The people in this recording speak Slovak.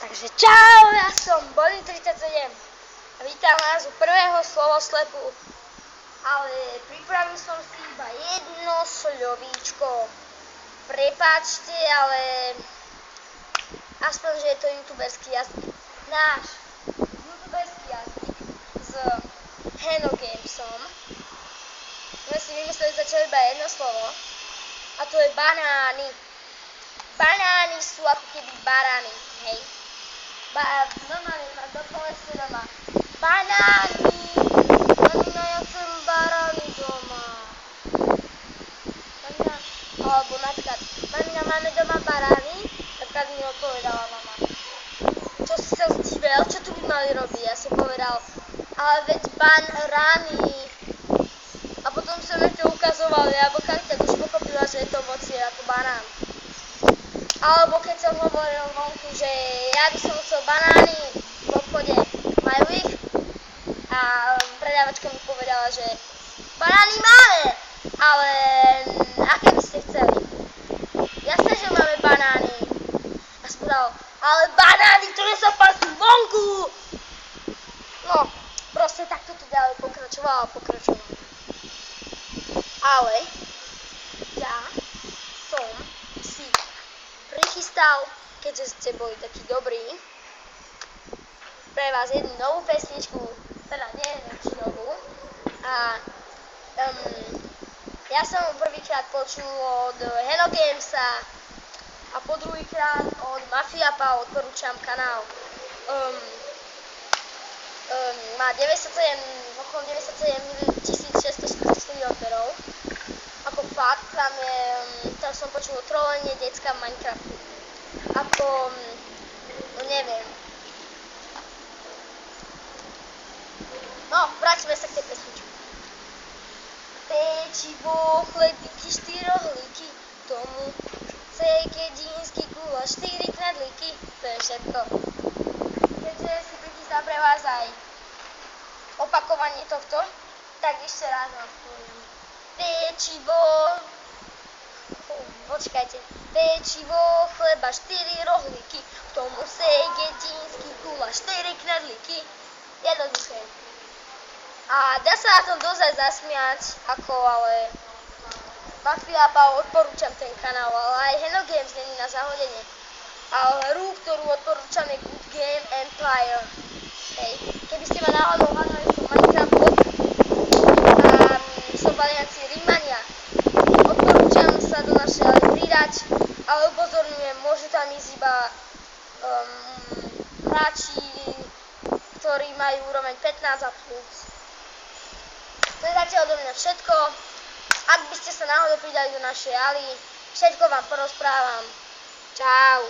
Takže čau, ja som Bonnie37 a vítam vás u prvého slovoslepu. Ale pripravil som si iba jedno slovíčko. Prepáčte, ale aspoň, že je to youtuberský jazyk. Náš youtuberský jazyk s Hello Gamesom. My si vymysleli zatiaľ iba jedno slovo a to je banány. Banány sú ako keby barany, hej. Normálne ma dopovedzte doma. Banány! Mamina, ja chcem barány doma. Mamina, alebo napríklad, mamina, máme doma barány? Napríklad mi odpovedala mama. Čo si sa zdível? Čo tu by mali robiť? Ja som povedal, ale veď banány. A potom som ešte ukazoval jablka, tak už pochopila, že je to ovocie ako banán. Alebo keď som hovoril vonku, že ja by som chcel banány v obchode, majú ich? A predávačka mi povedala, že banány máme, ale aké by ste chceli? Jasné, že máme banány. A som povedal, ale banány, ktoré sa pasú vonku! No, proste takto to ďalej pokračovalo. Ale ja som si prichystal, keďže ste boli takí dobrí, pre vás jednu novú pesničku, teda nie či novú. A ja som ju prvýkrát počul od Hello Gamesa a po druhýkrát od Mafiapa, odporúčam kanál. Má 97, okolo 97 644 odberov. Ako fakt, tam som počul trolenie decka v Minecraftu. Ako, no neviem. No, vrátime sa k tej pesničke. Pečivo, chlebíky, 4 rohlíky, k tomu cekedínsky guláš, 4 knedlíky, to je všetko. Keďže si prichystal pre vás aj opakovanie tohto, tak ešte raz vám poviem. Pečivo, počkajte, pečivo, chleba, 4 rohlíky, k tomu segedínsky guláš, 4 knedlíky, jednoduché. A dá sa na tom dosť zasmiať, ale Mafiapa, odporúčam ten kanál, ale aj Hello Games není na zahodenie. Ale hru, ktorú odporúčam, je Good Game Empire. Hej, keby ste ma náhodou hľadali v Minecraftu a som v aliancii Rimania, odporúčam sa do našej pridať, ale upozorňujem, môžu tam ísť iba hráči, ktorí majú úroveň 15 a plus. To je zatiaľ odo mňa všetko. Ak by ste sa náhodou pridali do našej ali, všetko vám porozprávam. Čau.